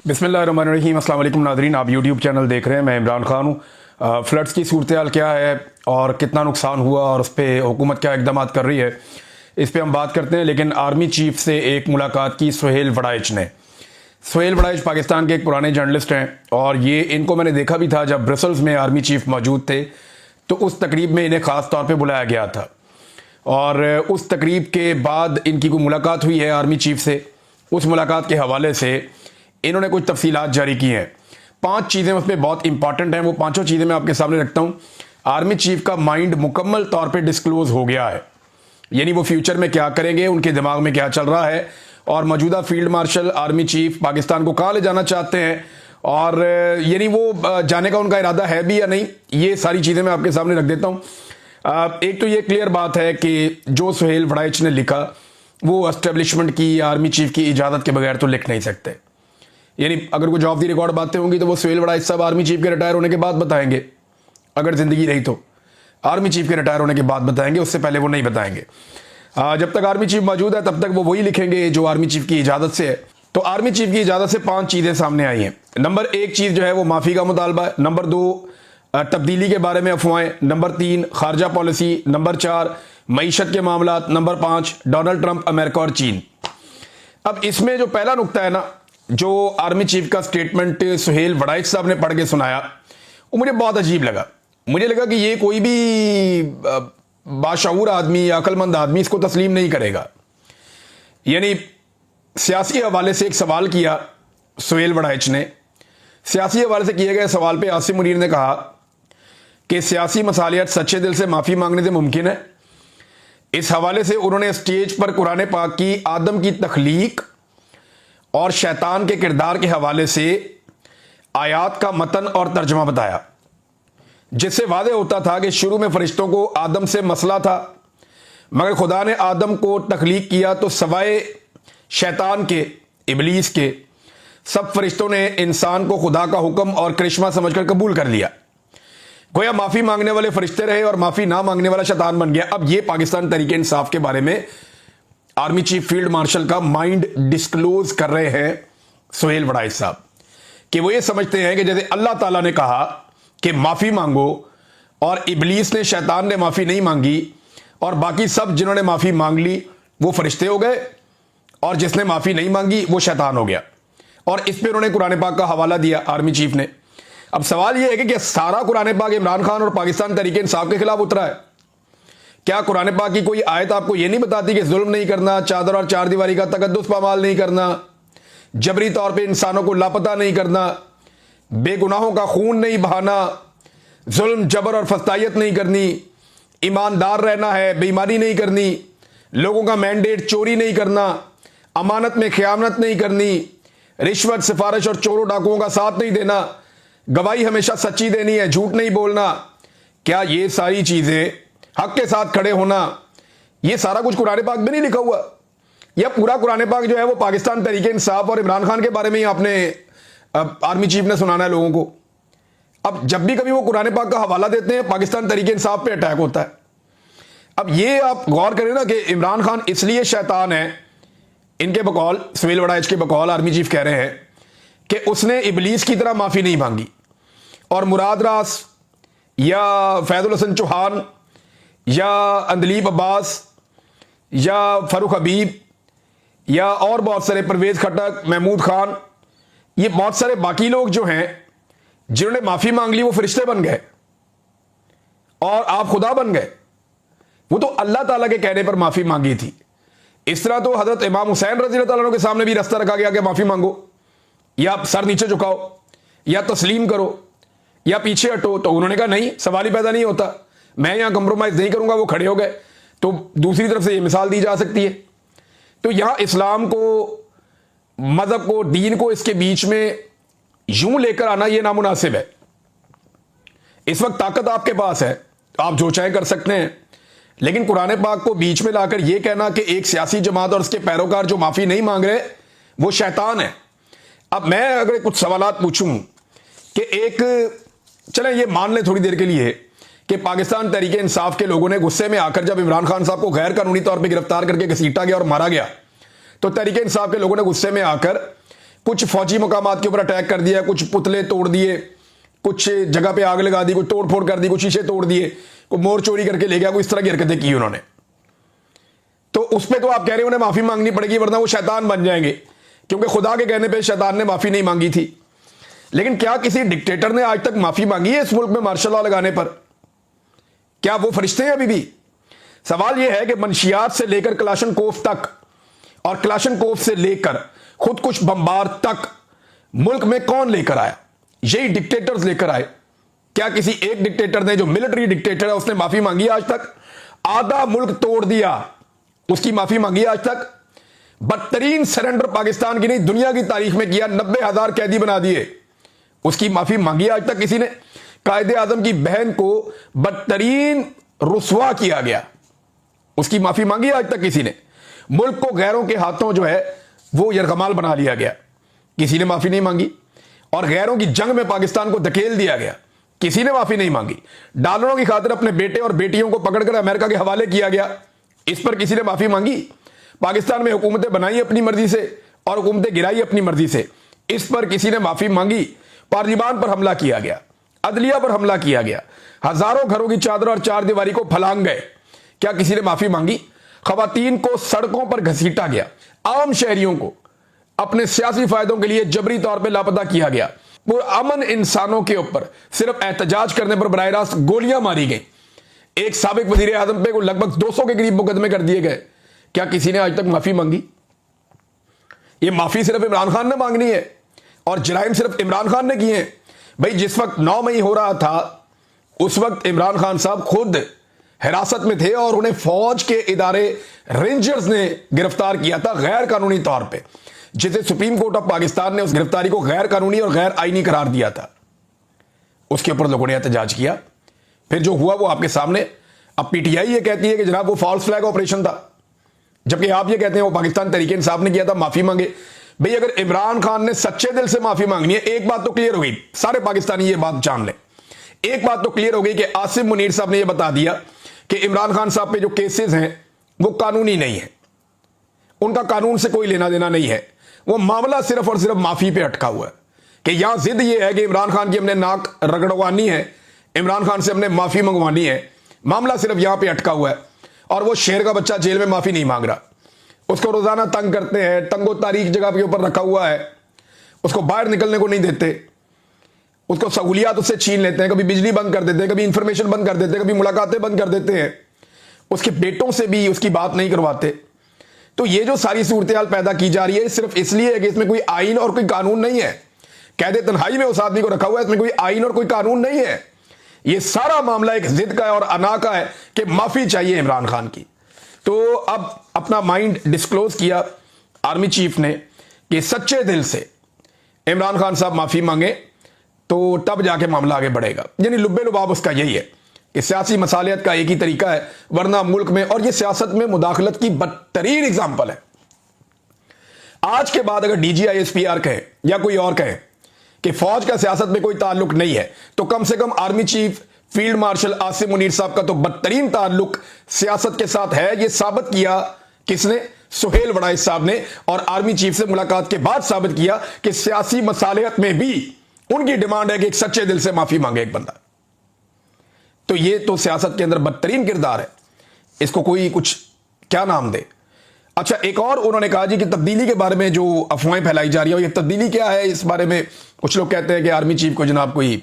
बिस्मिल्लाहिर्रहमानिर्रहीम। अस्सलाम वालेकुम नाज़रीन, आप यूट्यूब चैनल देख रहे हैं। मैं इमरान खान हूँ। फ्लड्स की सूरत हाल क्या है और कितना नुकसान हुआ और उस पर हुकूमत क्या इकदाम कर रही है, इस पर हम बात करते हैं। लेकिन आर्मी चीफ से एक मुलाकात की सुहेल वड़ाइच ने। सुहेल वड़ाइच पाकिस्तान के एक पुराने जर्नलिस्ट हैं और ये इनको मैंने देखा भी था जब ब्रसल्स में आर्मी चीफ मौजूद थे, तो उस तकरीब में इन्हें ख़ास तौर पर बुलाया गया था और उस तकरीब के बाद इनकी कोई मुलाकात हुई है आर्मी चीफ से। उस मुलाकात के हवाले से इन्होंने कुछ तफसीलात जारी की हैं। 5 चीज़ें उसमें बहुत इंपॉर्टेंट हैं, वो पांचों चीज़ें मैं आपके सामने रखता हूँ। आर्मी चीफ का माइंड मुकम्मल तौर पे डिस्क्लोज हो गया है, यानी वो फ्यूचर में क्या करेंगे, उनके दिमाग में क्या चल रहा है और मौजूदा field marshal army chief Pakistan को कहाँ ले जाना चाहते हैं और यानी वो जाने का उनका इरादा है भी या नहीं, ये सारी चीज़ें मैं आपके सामने रख देता हूँ। एक तो ये क्लियर बात है कि जो सुहेल वड़ाइच ने लिखा वो एस्टेब्लिशमेंट की, आर्मी चीफ की इजाज़त के बगैर तो लिख नहीं सकते। यानी अगर कुछ ऑफ दी रिकॉर्ड बातें होंगी तो वो सुहेल वड़ाइच साहब आर्मी चीफ के रिटायर होने के बाद बताएंगे, अगर जिंदगी रही तो आर्मी चीफ के रिटायर होने के बाद बताएंगे, उससे पहले वो नहीं बताएंगे। जब तक आर्मी चीफ मौजूद है तब तक वो वही लिखेंगे जो आर्मी चीफ की इजाज़त से है। तो आर्मी चीफ की इजाज़त से 5 चीज़ें सामने आई हैं। नंबर 1 चीज़ जो है वो माफ़ी का मुतालबा है। नंबर 2 तब्दीली के बारे में अफवाहें। नंबर 3 खारजा पॉलिसी। नंबर 4 मईशत के मामलात। नंबर 5 डोनाल्ड ट्रंप, अमेरिका और चीन। अब इसमें जो पहला नुक्ता है ना, जो आर्मी चीफ का स्टेटमेंट सुहेल वड़ाइच साहब ने पढ़ के सुनाया, वो मुझे बहुत अजीब लगा। मुझे लगा कि ये कोई भी बाशऊर आदमी या अक्लमंद आदमी इसको तस्लीम नहीं करेगा। यानी सियासी हवाले से एक सवाल किया सुहेल वड़ाइच ने। सियासी हवाले से किए गए सवाल पे आसिम मुनीर ने कहा कि सियासी मसालियत सच्चे दिल से माफ़ी मांगने से मुमकिन है। इस हवाले से उन्होंने स्टेज पर कुरान पाक की आदम की तख्लीक और शैतान के किरदार के हवाले से आयात का मतन और तर्जमा बताया, जिससे वादे होता था कि शुरू में फरिश्तों को आदम से मसला था, मगर खुदा ने आदम को तख्लीक किया तो सवाए शैतान के, इबलीस के, सब फरिश्तों ने इंसान को खुदा का हुक्म और करिश्मा समझकर कबूल कर लिया। गोया माफ़ी मांगने वाले फरिश्ते रहे और माफ़ी ना मांगने वाला शैतान बन गया। अब ये पाकिस्तान तहरीक इंसाफ के बारे में आर्मी चीफ फील्ड मार्शल का माइंड डिस्क्लोज कर रहे हैं सुहेल वड़ाइच साहब, कि वो ये समझते हैं कि जैसे अल्लाह ताला ने कहा कि माफ़ी मांगो और इबलीस ने, शैतान ने माफ़ी नहीं मांगी और बाकी सब जिन्होंने माफ़ी मांग ली वो फरिश्ते हो गए और जिसने माफ़ी नहीं मांगी वो शैतान हो गया। और इस पर उन्होंने कुरान पाक का हवाला दिया आर्मी चीफ ने। अब सवाल यह है कि क्या सारा कुरान पाक इमरान खान और पाकिस्तान तहरीक इंसाफ के खिलाफ उतरा है? क्या कुरान पाक की कोई आयत आपको यह नहीं बताती कि जुल्म नहीं करना, चादर और चार दीवारी का तकद्दुस पामाल नहीं करना, जबरी तौर पे इंसानों को लापता नहीं करना, बेगुनाहों का खून नहीं बहाना, जुल्म जबर और फस्तायत नहीं करनी, ईमानदार रहना है, बेईमानी नहीं करनी, लोगों का मैंडेट चोरी नहीं करना, अमानत में खयानत नहीं करनी, रिश्वत, सिफारिश और चोरों डाकुओं का साथ नहीं देना, गवाही हमेशा सच्ची देनी है, झूठ नहीं बोलना? क्या ये सारी चीज़ें, हक के साथ खड़े होना, ये सारा कुछ कुरान पाक में नहीं लिखा हुआ? या पूरा कुरान पाक जो है वो पाकिस्तान तहरीक इंसाफ और इमरान खान के बारे में ही आपने आर्मी चीफ ने सुनाना है लोगों को? अब जब भी कभी वो कुरान पाक का हवाला देते हैं पाकिस्तान तहरीक इंसाफ पे अटैक होता है। अब ये आप गौर करें ना कि इमरान खान इसलिए शैतान है, इनके बकौल, सुहेल वड़ाइच के बकौल आर्मी चीफ कह रहे हैं कि उसने इबलीस की तरह माफ़ी नहीं मांगी और मुराद रास या फैजुल हसन चौहान या अंदलीब अब्बास या फारूक हबीब या और बहुत सारे, परवेज खटक, महमूद खान, ये बहुत सारे बाकी लोग जो हैं जिन्होंने माफ़ी मांग ली वो फरिश्ते बन गए और आप खुदा बन गए। वो तो अल्लाह ताला के कहने पर माफ़ी मांगी थी। इस तरह तो हज़रत इमाम हुसैन रज़ी अल्लाह अन्हु के सामने भी रास्ता रखा गया कि माफ़ी मांगो, या आप सर नीचे झुकाओ, या तस्लीम करो, या पीछे हटो, तो उन्होंने कहा नहीं, सवाल ही पैदा नहीं होता, मैं यहां कंप्रोमाइज नहीं करूंगा। वो खड़े हो गए। तो दूसरी तरफ से ये मिसाल दी जा सकती है। तो यहां इस्लाम को, मजहब को, दीन को इसके बीच में यूं लेकर आना यह नामुनासिब है। इस वक्त ताकत आपके पास है, आप जो चाहे कर सकते हैं, लेकिन कुरान पाक को बीच में लाकर यह कहना कि एक सियासी जमात और उसके पैरोकार जो माफी नहीं मांग रहे वो शैतान है। अब मैं अगर कुछ सवालात पूछूं कि एक, चलें ये मान लें थोड़ी देर के लिए कि पाकिस्तान तहरीक इंसाफ के लोगों ने गुस्से में आकर जब इमरान खान साहब को गैर कानूनी तौर पे गिरफ्तार करके घसीटा गया और मारा गया, तो तहरीक इंसाफ के लोगों ने गुस्से में आकर کچھ فوجی مقامات کے اوپر اٹیک کر دیا, کچھ پتلے توڑ دیے, کچھ جگہ پہ آگ لگا دی, کچھ توڑ پھوڑ کر دی, کچھ شیشے توڑ دیے, کوئی مور چوری کر کے لے گیا, کوئی اس طرح کی حرکتیں کی انہوں نے. تو اس پہ تو آپ کہہ رہے ہیں انہیں معافی مانگنی پڑے گی ورنہ وہ شیطان بن جائیں گے, کیونکہ خدا کے کہنے پہ شیطان نے معافی نہیں مانگی تھی. لیکن کیا کسی ڈکٹیٹر نے آج تک معافی مانگی ہے اس ملک میں مارشل لا لگانے پر؟ کیا وہ فرشتے ہیں ابھی بھی؟ سوال یہ ہے کہ منشیات سے لے کر کلاشن کوف تک اور کلاشن کوف سے لے کر خود کش بمبار تک ملک میں کون لے کر آیا؟ یہی ڈکٹیٹرز لے کر آئے. کیا کسی ایک ڈکٹیٹر نے, جو ملٹری ڈکٹیٹر ہے, اس نے معافی مانگی آج تک؟ آدھا ملک توڑ دیا, اس کی معافی مانگی آج تک؟ بدترین سرنڈر پاکستان کی نہیں دنیا کی تاریخ میں کیا, 90,000 قیدی بنا دیے, اس کی معافی مانگی آج تک کسی نے؟ قائد اعظم کی بہن کو بدترین رسوا کیا گیا, اس کی معافی مانگی آج تک کسی نے؟ ملک کو غیروں کے ہاتھوں جو ہے وہ یرغمال بنا لیا گیا, کسی نے معافی نہیں مانگی. اور غیروں کی جنگ میں پاکستان کو دھکیل دیا گیا, کسی نے معافی نہیں مانگی. ڈالروں کی خاطر اپنے بیٹے اور بیٹیوں کو پکڑ کر امریکہ کے حوالے کیا گیا, اس پر کسی نے معافی مانگی؟ پاکستان میں حکومتیں بنائی اپنی مرضی سے اور حکومتیں گرائی اپنی مرضی سے, اس پر کسی نے معافی مانگی؟ پارلیمان پر حملہ کیا گیا, عدلیہ پر حملہ کیا گیا, ہزاروں گھروں کی چادر اور چار دیواری کو پھلانگ گئے, کیا کسی نے معافی مانگی؟ خواتین کو سڑکوں پر گھسیٹا گیا, عام شہریوں کو اپنے سیاسی فائدوں کے لیے جبری طور پہ لاپتہ کیا گیا, امن انسانوں کے اوپر صرف احتجاج کرنے پر براہ راست گولیاں ماری گئیں, ایک سابق وزیر اعظم پہ لگ بھگ 200 کے قریب مقدمے کر دیے گئے. کیا کسی نے آج تک معافی مانگی؟ یہ معافی صرف عمران خان نے مانگنی ہے اور جرائم صرف عمران خان نے کیے ہیں. بھائی جس وقت 9 مئی ہو رہا تھا اس وقت عمران خان صاحب خود حراست میں تھے اور انہیں فوج کے ادارے رینجرز نے گرفتار کیا تھا غیر قانونی طور پہ, جسے سپریم کورٹ آف پاکستان نے اس گرفتاری کو غیر قانونی اور غیر آئینی قرار دیا تھا. اس کے اوپر لوگوں نے احتجاج کیا, پھر جو ہوا وہ آپ کے سامنے. اب پی ٹی آئی یہ کہتی ہے کہ جناب وہ فالس فلیگ آپریشن تھا, جبکہ آپ یہ کہتے ہیں وہ پاکستان تحریک انصاف نے کیا تھا, معافی مانگے. بھئی اگر عمران خان نے سچے دل سے معافی مانگنی ہے, ایک بات تو کلیئر ہو گئی, سارے پاکستانی یہ بات جان لیں, ایک بات تو کلیئر ہو گئی کہ عاصم منیر صاحب نے یہ بتا دیا کہ عمران خان صاحب پہ جو کیسز ہیں وہ قانونی نہیں ہیں, ان کا قانون سے کوئی لینا دینا نہیں ہے, وہ معاملہ صرف اور صرف معافی پہ اٹکا ہوا ہے کہ یہاں ضد یہ ہے کہ عمران خان کی ہم نے ناک رگڑوانی ہے, عمران خان سے ہم نے معافی منگوانی ہے, معاملہ صرف یہاں پہ اٹکا ہوا ہے. اور وہ شیر کا بچہ جیل میں معافی نہیں مانگ رہا, اس کو روزانہ تنگ کرتے ہیں, تنگ و تاریخ جگہ کے اوپر رکھا ہوا ہے, اس کو باہر نکلنے کو نہیں دیتے, اس کو سہولیات اس سے چھین لیتے ہیں, کبھی بجلی بند کر دیتے ہیں, کبھی انفارمیشن بند کر دیتے ہیں, کبھی ملاقاتیں بند کر دیتے ہیں, اس کے بیٹوں سے بھی اس کی بات نہیں کرواتے. تو یہ جو ساری صورتحال پیدا کی جا رہی ہے صرف اس لیے ہے کہ اس میں کوئی آئین اور کوئی قانون نہیں ہے. قید تنہائی میں اس آدمی کو رکھا ہوا ہے, اس میں کوئی آئین اور کوئی قانون نہیں ہے. یہ سارا معاملہ ایک ضد کا ہے اور انا کا ہے کہ معافی چاہیے عمران خان کی. تو اب اپنا مائنڈ ڈسکلوز کیا آرمی چیف نے کہ سچے دل سے عمران خان صاحب معافی مانگے تو تب جا کے معاملہ آگے بڑھے گا. یعنی لب لباب اس کا یہی ہے کہ سیاسی مصالحت کا ایک ہی طریقہ ہے, ورنہ ملک میں, اور یہ سیاست میں مداخلت کی بدترین اگزامپل ہے. آج کے بعد اگر D G I S P R کہے یا کوئی اور کہے کہ فوج کا سیاست میں کوئی تعلق نہیں ہے, تو کم سے کم army chief field marshal Asim Munir sahib کا تو بدترین تعلق سیاست کے ساتھ ہے. یہ ثابت کیا کس نے؟ سہیل وڑائچ صاحب نے, اور آرمی چیف سے ملاقات کے بعد ثابت کیا کہ سیاسی مصالحت میں بھی ان کی ڈیمانڈ ہے کہ ایک سچے دل سے معافی مانگے ایک بندہ. تو یہ تو سیاست کے اندر بدترین کردار ہے, اس کو کوئی کچھ کیا نام دے. اچھا ایک اور انہوں نے کہا جی کہ تبدیلی کے بارے میں جو افواہیں پھیلائی جا رہی ہیں, یہ تبدیلی کیا ہے اس بارے میں کچھ لوگ کہتے ہیں کہ آرمی چیف کو جناب کوئی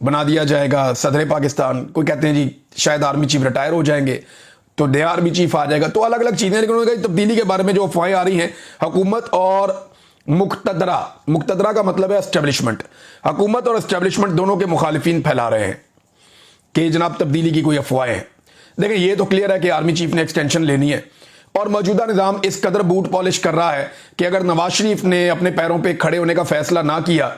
بنا دیا جائے گا صدر پاکستان, کوئی کہتے ہیں جی شاید آرمی چیف ریٹائر ہو جائیں گے تو نیا آرمی چیف آ جائے گا. تو الگ الگ چیزیں, لیکن انہوں نے کہا تبدیلی کے بارے میں جو افواہیں آ رہی ہیں, حکومت اور مقتدرہ کا مطلب ہے اسٹیبلشمنٹ, حکومت اور اسٹیبلشمنٹ دونوں کے مخالفین پھیلا رہے ہیں کہ جناب تبدیلی کی کوئی افواہیں ہیں. دیکھیں یہ تو کلیئر ہے کہ آرمی چیف نے ایکسٹینشن لینی ہے, اور موجودہ نظام اس قدر بوٹ پالش کر رہا ہے کہ اگر نواز شریف نے اپنے پیروں پہ کھڑے ہونے کا فیصلہ نہ کیا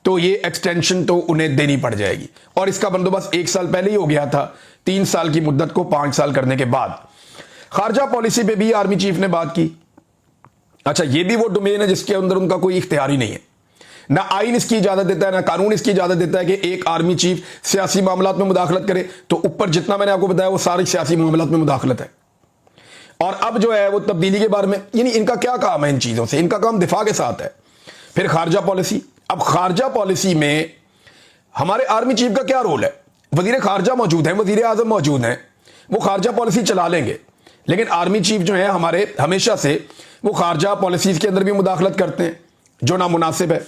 تو یہ ایکسٹینشن تو انہیں دینی پڑ جائے گی. اور اس کا بندوبست 1 سال پہلے ہی ہو گیا تھا, 3 سال کی مدت کو 5 سال کرنے کے بعد. خارجہ پالیسی پہ بھی آرمی چیف نے بات کی. اچھا یہ بھی وہ ڈومین ہے جس کے اندر ان کا کوئی اختیار ہی نہیں ہے, نہ آئین اس کی اجازت دیتا ہے, نہ قانون اس کی اجازت دیتا ہے کہ ایک آرمی چیف سیاسی معاملات میں مداخلت کرے. تو اوپر جتنا میں نے آپ کو بتایا وہ ساری سیاسی معاملات میں مداخلت ہے. اور اب جو ہے وہ تبدیلی کے بارے میں, یعنی ان کا کیا کام ہے ان چیزوں سے, ان کا کام دفاع کے ساتھ ہے. फिर खारजा पॉलिसी। अब खारजा पॉलिसी में हमारे आर्मी चीफ का क्या रोल है? वजीर खारजा मौजूद हैं, वजीर आजम मौजूद हैं, वो खारजा पॉलिसी चला लेंगे, लेकिन आर्मी चीफ जो है हमारे हमेशा से वो खारजा पॉलिसीज के अंदर भी मुदाखलत करते हैं जो नामुनासिब है।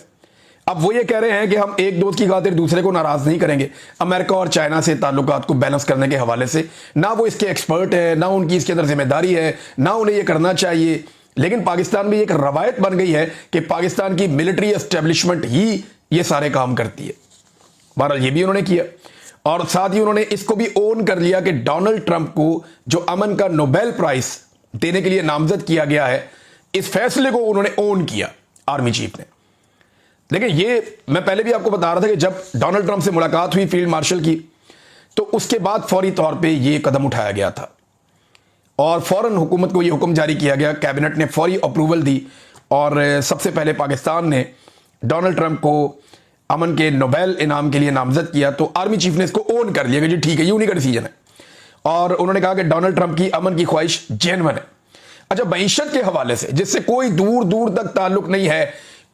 अब वो ये कह रहे हैं कि हम एक दोस्त की खातिर दूसरे को नाराज नहीं करेंगे। अमेरिका और चाइना से ताल्लुकात को बैलेंस करने के हवाले से ना वो इसके एक्सपर्ट है, ना उनकी इसके अंदर जिम्मेदारी है, ना उन्हें ये करना चाहिए। लेकिन पाकिस्तान में एक रवायत बन गई है कि पाकिस्तान की मिलिट्री एस्टेब्लिशमेंट ही ये सारे काम करती है। बहरहाल ये भी उन्होंने किया और साथ ही उन्होंने इसको भी ओन कर लिया कि डोनाल्ड ट्रंप को जो अमन का नोबेल प्राइज देने के लिए नामजद किया गया है, इस फैसले को उन्होंने ओन किया आर्मी चीफ ने। लेकिन ये मैं पहले भी आपको बता रहा था कि जब डोनाल्ड ट्रंप से मुलाकात हुई फील्ड मार्शल की, तो उसके बाद फौरी तौर पे ये कदम उठाया गया था और फौरन हुकूमत को ये हुक्म जारी किया गया, कैबिनेट ने फौरी अप्रूवल दी और सबसे पहले पाकिस्तान ने डोनाल्ड ट्रंप को अमन के नोबेल इनाम के लिए नामजद किया। तो आर्मी चीफ ने इसको ओन कर लिया कि जी ठीक है, यूं नहीं का डिसीजन है, और उन्होंने कहा कि डोनाल्ड ट्रंप की अमन की ख्वाहिश जेन्युइन है। अच्छा, मईशत के हवाले से जिससे कोई दूर दूर तक ताल्लुक नहीं है,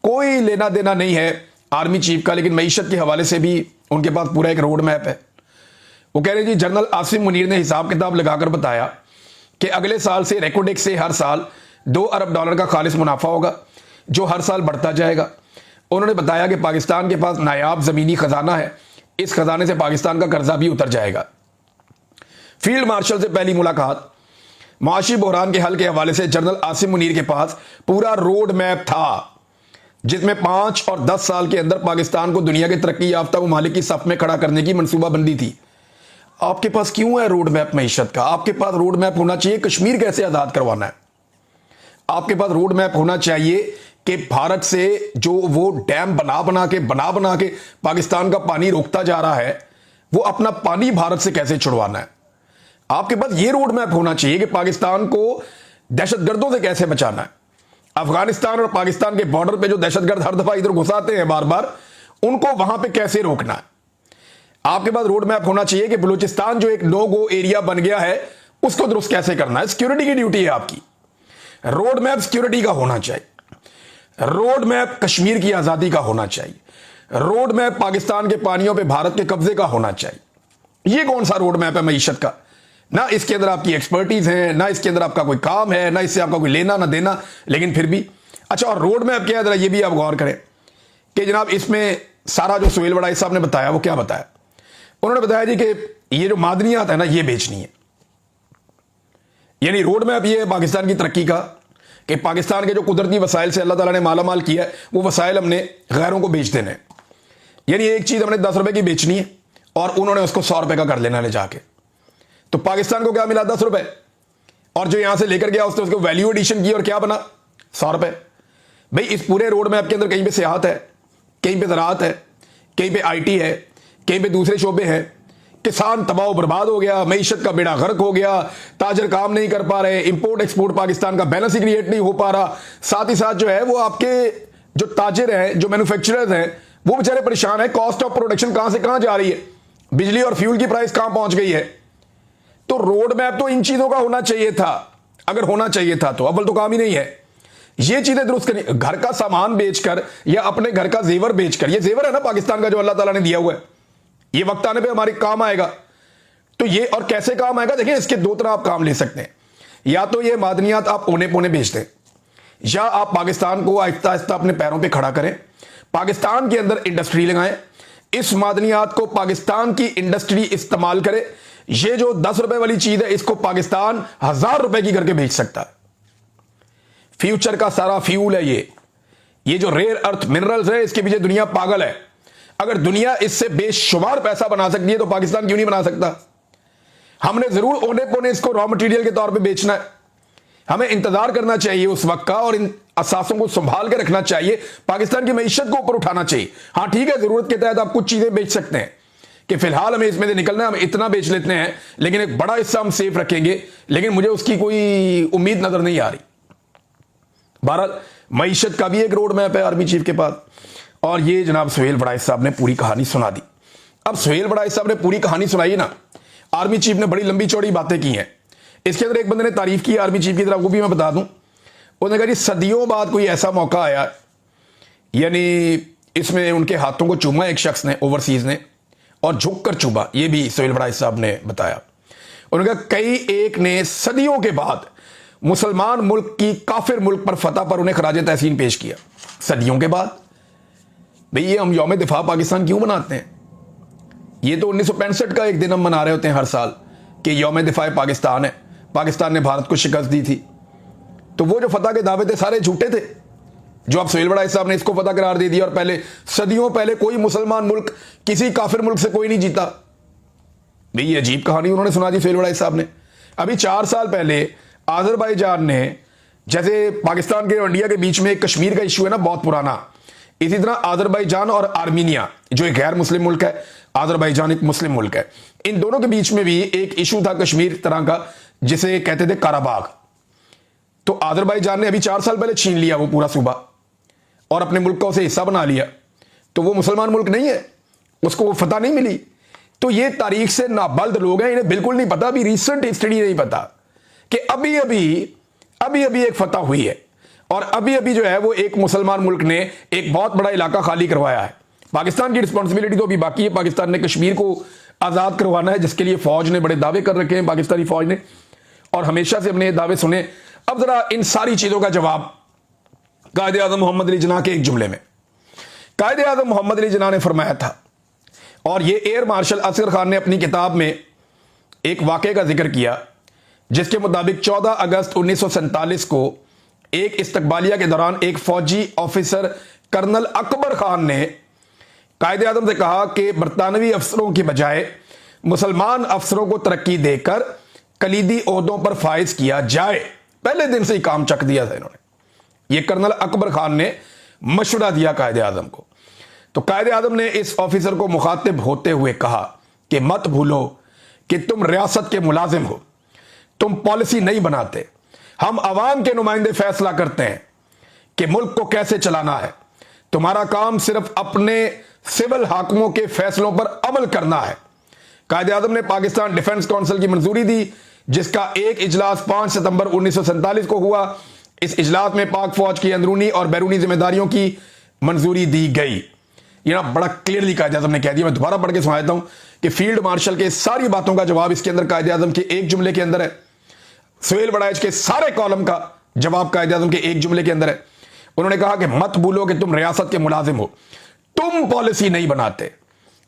कोई लेना देना नहीं है आर्मी चीफ का, लेकिन मईशत के हवाले से भी उनके पास पूरा एक रोड मैप है। वो कह रहे जी, जनरल आसिम मुनीर ने हिसाब किताब लगाकर बताया कि अगले साल से रेकोडेक्स से हर साल $2 अरब का खालिस मुनाफा होगा जो हर साल बढ़ता जाएगा। उन्होंने बताया कि पाकिस्तान के पास नायाब ज़मीनी ख़जाना है, इस ख़जाने से पाकिस्तान का कर्जा भी उतर जाएगा। फील्ड मार्शल से पहली मुलाकात, माशी बहरान के हल के हवाले से जनरल आसिम मुनीर के पास पूरा रोड मैप था जिसमें 5 और 10 साल के अंदर पाकिस्तान को दुनिया के तरक्की याफ्ता ममालिक की सफ में खड़ा करने की मनसूबाबंदी थी। आपके पास क्यों है रोड मैप मईशत का? आपके पास रोड मैप होना चाहिए कश्मीर कैसे आज़ाद करवाना है। आपके पास रोड मैप होना चाहिए कि भारत से जो वो डैम बना बना के पाकिस्तान का पानी रोकता जा रहा है, वो अपना पानी भारत से कैसे छुड़वाना है। आपके पास ये रोड मैप होना चाहिए कि पाकिस्तान को दहशतगर्दों से कैसे बचाना है। अफगानिस्तान और पाकिस्तान के बॉर्डर पे जो दहशतगर्द हर दफा इधर घुसाते हैं बार बार, उनको वहां पे कैसे रोकना है। आपके पास रोड मैप होना चाहिए कि बलूचिस्तान जो एक नो गो एरिया बन गया है, उसको दुरुस्त कैसे करना है। सिक्योरिटी की ड्यूटी है आपकी। रोड मैप सिक्योरिटी का होना चाहिए। रोड मैप कश्मीर की आजादी का होना चाहिए। रोड मैप पाकिस्तान के पानियों पे भारत के कब्जे का होना चाहिए। ये कौन सा रोड मैप है मईशत का? ना इसके अंदर आपकी एक्सपर्टीज है, ना इसके अंदर आपका कोई काम है, ना इससे आपका कोई लेना ना देना, लेकिन फिर भी। अच्छा, और रोड मैप क्या है, जरा ये भी आप गौर करें कि जनाब इसमें सारा जो सुहेल वड़ाई साहब ने बताया वो क्या बताया। उन्होंने बताया जी कि ये जो मादनियात है ना, ये बेचनी है। यानी रोड मैप ये है पाकिस्तान की तरक्की का कि पाकिस्तान के जो कुदरती वसाइल से अल्लाह ताला ने माला माल किया है, वो वसाइल हमने गैरों को बेच देने। यानी एक चीज हमने 10 रुपए की बेचनी है और उन्होंने उसको 100 रुपए का कर लेना ले जाके। तो पाकिस्तान को क्या मिला? 10 रुपए। और जो यहां से लेकर गया उसने उसको वैल्यू एडिशन की और क्या बना? 100 रुपए। भाई इस पूरे रोड मैप के अंदर कहीं पे सियाहत है, कहीं पे ज़राअत है, कहीं पे IT है, कहीं पे दूसरे शोबे हैं। किसान तबाह बर्बाद हो गया, मईशत का बेड़ा गर्क हो गया, ताजर काम नहीं कर पा रहे, इंपोर्ट एक्सपोर्ट पाकिस्तान का बैलेंस ही क्रिएट नहीं हो पा रहा। साथ ही साथ जो है वो आपके जो ताजिर हैं, जो मैन्युफैक्चरर्स हैं, वो बेचारे परेशान है। कॉस्ट ऑफ प्रोडक्शन कहां से कहां जा रही है, बिजली और फ्यूल की प्राइस कहां पहुंच गई है। तो रोड मैप तो इन चीजों का होना चाहिए था, अगर होना चाहिए था तो। अव्वल तो काम ही नहीं है ये चीजें दुरुस्त करनी। घर का सामान बेचकर या अपने घर का जेवर बेचकर, ये जेवर है ना पाकिस्तान का जो अल्लाह ताला ने दिया हुआ है, ये वक्त आने पे हमारे काम आएगा। तो ये और कैसे काम आएगा? देखिए, इसके 2 तरह आप काम ले सकते हैं। या तो ये मादनियात आप औने पौने बेच दें, या आप पाकिस्तान को आहिस्ता आहिस्ता अपने पैरों पे खड़ा करें, पाकिस्तान के अंदर इंडस्ट्री लगाएं, इस मादनियात को पाकिस्तान की इंडस्ट्री इस्तेमाल करे। ये जो 10 रुपए वाली चीज है, इसको पाकिस्तान 1000 रुपए की करके बेच सकता है। फ्यूचर का सारा फ्यूल है ये जो रेयर अर्थ मिनरल्स है, इसके पीछे दुनिया पागल है। अगर दुनिया इससे बेशुमार पैसा बना सकती है तो पाकिस्तान क्यों नहीं बना सकता? हमने जरूर औने पौने इसको रॉ मटेरियल के तौर पे बेचना है। हमें इंतजार करना चाहिए उस वक्त का और इन असासों को संभाल के रखना चाहिए। पाकिस्तान की मईशत को ऊपर उठाना चाहिए। हाँ ठीक है, जरूरत के तहत आप कुछ चीजें बेच सकते हैं कि फिलहाल हमें इसमें से निकलना है, हम इतना बेच लेते हैं, लेकिन एक बड़ा हिस्सा हम सेफ रखेंगे। लेकिन मुझे उसकी कोई उम्मीद नजर नहीं आ रही। बहरहाल मईशत का भी एक रोड मैप है आर्मी चीफ के पास। और ये जनाब सुहेल वड़ाई साहब ने पूरी कहानी सुना दी। अब सुहेल वड़ाई साहब ने पूरी कहानी सुनाई ना, आर्मी चीफ ने बड़ी लंबी चौड़ी बातें की हैं। इसके अंदर एक बंदे ने तारीफ की आर्मी चीफ की तरफ, वो भी मैं बता दूं। उन्होंने कहा जी सदियों बाद कोई ऐसा मौका आया, یعنی اس میں ان کے ہاتھوں کو چوما ایک شخص نے اوورسیز نے اور جھک کر چوما, یہ بھی سہیل وڑائچ صاحب نے بتایا. انہوں نے کہا کئی ایک نے صدیوں کے بعد مسلمان ملک کی کافر ملک پر فتح پر انہیں خراج تحسین پیش کیا. صدیوں کے بعد بھئی یہ ہم یوم دفاع پاکستان کیوں مناتے ہیں؟ یہ تو 1965 کا ایک دن ہم منا رہے ہوتے ہیں ہر سال کہ یوم دفاع پاکستان ہے, پاکستان نے بھارت کو شکست دی تھی. تو وہ جو فتح کے دعوے تھے سارے جھوٹے تھے, جو اب سہیل وڑائچ صاحب نے اس کو فتح قرار دے دیا, اور پہلے صدیوں پہلے کوئی مسلمان ملک کسی کافر ملک سے کوئی نہیں جیتا. بھئی یہ عجیب کہانی انہوں نے سنا دی سہیل وڑائچ صاحب نے. ابھی 4 سال پہلے آذربائیجان نے, جیسے پاکستان کے اور انڈیا کے بیچ میں ایک کشمیر کا ایشو ہے نا بہت پرانا, اسی طرح آذربائیجان اور آرمینیا جو ایک غیر مسلم ملک ہے, آذربائیجان ایک مسلم ملک ہے, ان دونوں کے بیچ میں بھی ایک ایشو تھا کشمیر طرح کا جسے کہتے تھے کاراباغ. تو آذربائیجان نے ابھی 4 سال پہلے چھین لیا وہ پورا صوبہ اور اپنے ملک کا اسے حصہ بنا لیا. تو وہ مسلمان ملک نہیں ہے, اس کو وہ فتح نہیں ملی. تو یہ تاریخ سے نابلد لوگ ہیں, انہیں بالکل نہیں پتا, ابھی ریسنٹ ہسٹری نہیں پتا کہ ابھی ابھی ایک فتح ہوئی ہے, اور ابھی جو ہے وہ ایک مسلمان ملک نے ایک بہت بڑا علاقہ خالی کروایا ہے. پاکستان کی رسپانسبلٹی تو ابھی باقی ہے, پاکستان نے کشمیر کو آزاد کروانا ہے, جس کے لیے فوج نے بڑے دعوے کر رکھے ہیں, پاکستانی فوج نے, اور ہمیشہ سے اپنے دعوے سنے. اب ذرا ان ساری چیزوں کا جواب قائد اعظم محمد علی جناح کے ایک جملے میں. قائد اعظم محمد علی جناح نے فرمایا تھا, اور یہ ایئر مارشل اصغر خان نے اپنی کتاب میں ایک واقعے کا ذکر کیا, جس کے مطابق 14 اگست 1947 کو ایک استقبالیہ کے دوران ایک فوجی آفیسر کرنل اکبر خان نے قائد اعظم سے کہا کہ برطانوی افسروں کی بجائے مسلمان افسروں کو ترقی دے کر کلیدی عہدوں پر فائز کیا جائے. پہلے دن سے ہی کام چک دیا تھا انہوں نے. یہ کرنل اکبر خان نے مشورہ دیا قائد اعظم کو. تو قائد اعظم نے اس آفیسر کو مخاطب ہوتے ہوئے کہا کہ مت بھولو کہ تم ریاست کے ملازم ہو, تم پالیسی نہیں بناتے, ہم عوام کے نمائندے فیصلہ کرتے ہیں کہ ملک کو کیسے چلانا ہے. تمہارا کام صرف اپنے سول حاکموں کے فیصلوں پر عمل کرنا ہے. قائد اعظم نے پاکستان ڈیفنس کونسل کی منظوری دی, جس کا ایک اجلاس 5 ستمبر 1947 کو ہوا. اس اجلاس میں پاک فوج کی اندرونی اور بیرونی ذمہ داریوں کی منظوری دی گئی. یہ بڑا کلیئرلی قائد اعظم نے کہہ دیا. میں دوبارہ پڑھ کے سنا دیتا ہوں کہ فیلڈ مارشل کے ساری باتوں کا جواب اس کے اندر قائد اعظم کے ایک جملے کے اندر ہے. سہیل وڑائچ کے سارے کالم کا جواب قائد اعظم کے ایک جملے کے اندر ہے. انہوں نے کہا کہ مت بھولو کہ تم ریاست کے ملازم ہو, تم پالیسی نہیں بناتے,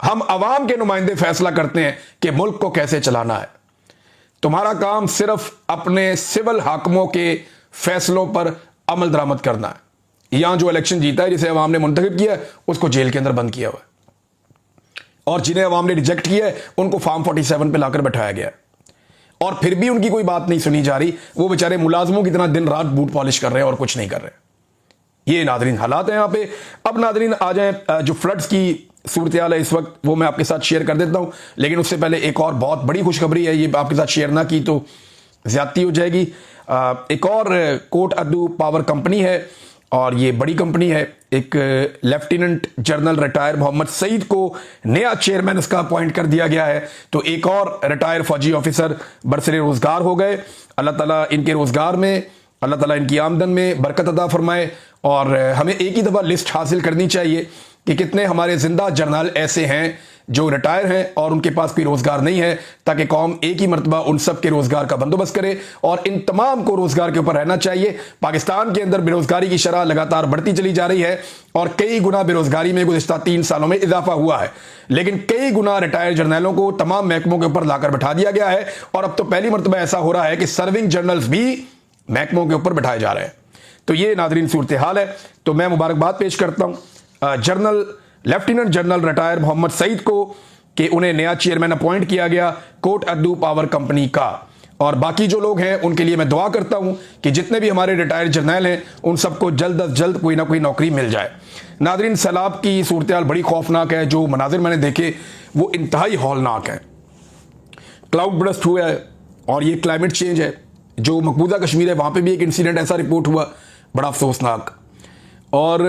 ہم عوام کے نمائندے فیصلہ کرتے ہیں کہ ملک کو کیسے چلانا ہے. تمہارا کام صرف اپنے سول حاکموں کے فیصلوں پر عمل درآمد کرنا ہے. یہاں جو الیکشن جیتا ہے, جسے عوام نے منتخب کیا ہے, اس کو جیل کے اندر بند کیا ہوا ہے, اور جنہیں عوام نے ریجیکٹ کیا ہے ان کو فارم 47 پہ لا کر بٹھایا گیا ہے, اور پھر بھی ان کی کوئی بات نہیں سنی جا رہی. وہ بیچارے ملازموں کی طرح دن رات بوٹ پالش کر رہے ہیں اور کچھ نہیں کر رہے. یہ ناظرین حالات ہیں یہاں پہ. اب ناظرین آ جائیں, جو فلڈز کی صورتحال ہے اس وقت وہ میں آپ کے ساتھ شیئر کر دیتا ہوں, لیکن اس سے پہلے ایک اور بہت بڑی خوشخبری ہے, یہ آپ کے ساتھ شیئر نہ کی تو زیادتی ہو جائے گی. ایک اور کوٹ ادو پاور کمپنی ہے, اور یہ بڑی کمپنی ہے. ایک لیفٹیننٹ جنرل ریٹائر محمد سعید کو نیا چیئرمین اس کا اپوائنٹ کر دیا گیا ہے. تو ایک اور ریٹائر فوجی آفیسر برسر روزگار ہو گئے. اللہ تعالیٰ ان کے روزگار میں, اللہ تعالیٰ ان کی آمدن میں برکت عطا فرمائے. اور ہمیں ایک ہی دفعہ لسٹ حاصل کرنی چاہیے کہ کتنے ہمارے زندہ جرنل ایسے ہیں جو ریٹائر ہیں اور ان کے پاس کوئی روزگار نہیں ہے, تاکہ قوم ایک ہی مرتبہ ان سب کے روزگار کا بندوبست کرے, اور ان تمام کو روزگار کے اوپر رہنا چاہیے. پاکستان کے اندر بے روزگاری کی شرح لگاتار بڑھتی چلی جا رہی ہے, اور کئی گنا بے روزگاری میں گزشتہ 3 سالوں میں اضافہ ہوا ہے, لیکن کئی گنا ریٹائر جرنیلوں کو تمام محکموں کے اوپر لا کر بٹھا دیا گیا ہے. اور اب تو پہلی مرتبہ ایسا ہو رہا ہے کہ سرونگ جرنلز بھی محکموں کے اوپر بٹھائے جا رہے ہیں. تو یہ ناظرین صورتحال ہے. تو میں مبارکباد پیش کرتا ہوں لیفٹیننٹ جنرل ریٹائر محمد سعید کو کہ انہیں نیا چیئرمین اپوائنٹ کیا گیا کوٹ ادو پاور کمپنی کا. اور باقی جو لوگ ہیں ان کے لیے میں دعا کرتا ہوں کہ جتنے بھی ہمارے ریٹائر جرنیل ہیں ان سب کو جلد از جلد کوئی نہ کوئی نوکری مل جائے. ناظرین سیلاب کی صورتحال بڑی خوفناک ہے. جو مناظر میں نے دیکھے وہ انتہائی ہولناک ہیں. کلاؤڈ برسٹ ہوا ہے, اور یہ کلائمیٹ چینج ہے. جو مقبوضہ کشمیر ہے وہاں پہ بھی ایک انسیڈنٹ ایسا رپورٹ ہوا, بڑا افسوسناک اور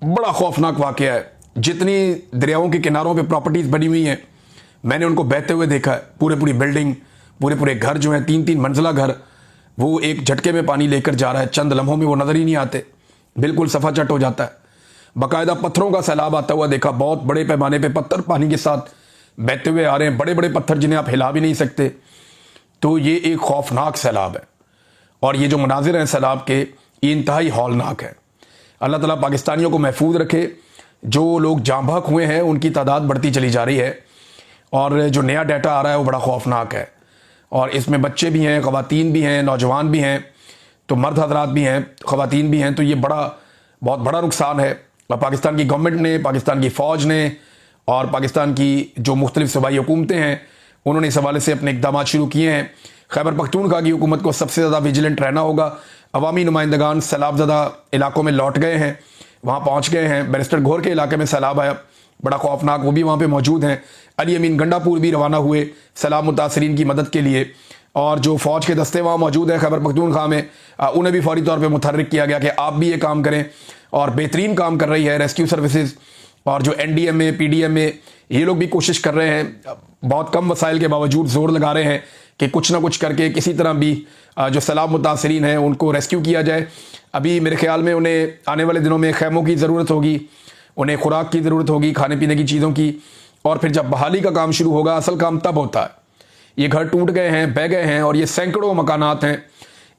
بڑا خوفناک واقعہ ہے. جتنی دریاؤں کے کناروں پہ پراپرٹیز بنی ہوئی ہیں میں نے ان کو بہتے ہوئے دیکھا ہے. پوری بلڈنگ, پورے گھر جو ہیں 3 منزلہ گھر, وہ ایک جھٹکے میں پانی لے کر جا رہا ہے. چند لمحوں میں وہ نظر ہی نہیں آتے, بالکل صفحہ چٹ ہو جاتا ہے. बाकायदा पत्थरों का सैलाब आता हुआ देखा, बहुत बड़े पैमाने पे पत्थर पानी के साथ बहते हुए आ रहे हैं, बड़े बड़े पत्थर जिन्हें आप हिला भी नहीं सकते। तो ये एक खौफनाक सैलाब है और ये जो मनाजिर हैं सैलाब के, ये इंतहाई हौलनाक है। अल्लाह ताला पाकिस्तानियों को महफूज रखे। जो लोग जाँ बहक हुए हैं उनकी तादाद बढ़ती चली जा रही है और जो नया डाटा आ रहा है वो बड़ा खौफनाक है और इसमें बच्चे भी हैं, ख़वातीन भी हैं, नौजवान भी हैं, तो मर्द हजरात भी हैं, ख़वातीन भी हैं। तो ये बहुत बड़ा नुकसान है। और पाकिस्तान की गवर्नमेंट ने, पाकिस्तान की फ़ौज ने और पाकिस्तान की जो मुख्तलिफ सूबाई हुकूमतें हैं उन्होंने इस हवाले से अपने इक़दाम शुरू किए हैं। खैबर पख्तूनख्वा की हुकूमत को सबसे ज़्यादा विजिलेंट रहना होगा। अवामी नुमाइंदगान सैलाब ज़दा इलाकों में लौट गए हैं, वहाँ पहुँच गए हैं। बैरिस्टर घोर के इलाके में सैलाब आया, बड़ा खौफनाक, वो भी वहाँ पे मौजूद हैं। अली अमीन गंडापुर भी रवाना हुए सैलाब मुतासरीन की मदद के लिए और जो फ़ौज के दस्ते वहाँ मौजूद हैं खैबर पख्तूनख्वा में, उन्हें भी फौरी तौर पे मुतहर्रिक किया गया कि आप भी ये काम करें और बेहतरीन काम कर रही है रेस्क्यू सर्विसेज और जो NDMA PDMA ये लोग भी कोशिश कर रहे हैं, बहुत कम वसाइल के बावजूद ज़ोर लगा रहे हैं कि कुछ ना कुछ करके किसी तरह भी जो सैलाब मुतासरीन हैं उनको रेस्क्यू किया जाए। अभी मेरे ख्याल में उन्हें आने वाले दिनों में खैमों की ज़रूरत होगी, उन्हें खुराक की ज़रूरत होगी, खाने पीने की चीज़ों की, और फिर जब बहाली का काम शुरू होगा, असल काम तब होता है। ये घर टूट गए हैं, बह गए हैं और ये सैकड़ों मकानात हैं,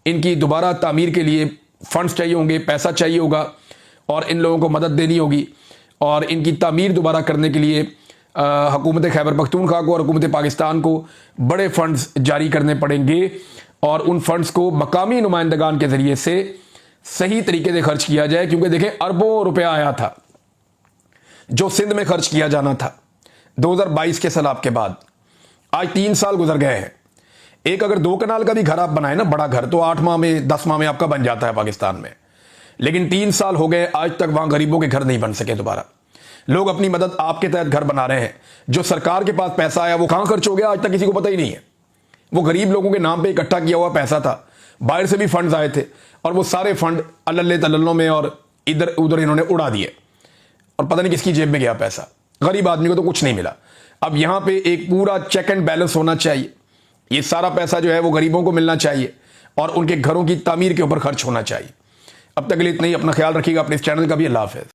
इनकी दोबारा तामीर के लिए फ़ंड्स चाहिए होंगे, पैसा चाहिए होगा और इन लोगों को मदद देनी होगी और इनकी तामीर दोबारा करने के लिए हुकूमत खैबर पख्तूनख्वा को और हुकूमत पाकिस्तान को बड़े फ़ंड्स जारी करने पड़ेंगे और उन फ़ंड्स को मकामी नुमाइंदगान के ज़रिए से सही तरीके से खर्च किया जाए। क्योंकि देखें, अरबों रुपया आया था जो सिंध में खर्च किया जाना था 2022 के सैलाब के बाद। आज 3 साल गुजर गए हैं। एक अगर 2 कनाल का भी घर आप बनाए ना, बड़ा घर, तो 8 माह में 10 माह में आपका बन जाता है पाकिस्तान में। लेकिन 3 साल हो गए, आज तक वहां गरीबों के घर नहीं बन सके दोबारा। लोग अपनी मदद आपके तहत घर बना रहे हैं। जो सरकार के पास पैसा आया वो कहां खर्च हो गया आज तक किसी को पता ही नहीं है। वो गरीब लोगों के नाम पे इकट्ठा किया हुआ पैसा था, बाहर से भी फंड्स आए थे और वो सारे फंड अल्लल्ले तल्लल्लों में और इधर उधर इन्होंने उड़ा दिए और पता नहीं किसकी जेब में गया पैसा। गरीब आदमी को तो कुछ नहीं मिला। अब यहां पे एक पूरा चेक एंड बैलेंस होना चाहिए। ये सारा पैसा जो है वो गरीबों को मिलना चाहिए और उनके घरों की तामीर के ऊपर खर्च होना चाहिए। अब तक के लिए इतना ही। अपना ख्याल रखिएगा, अपने इस चैनल का भी। अल्लाह हाफ़िज़।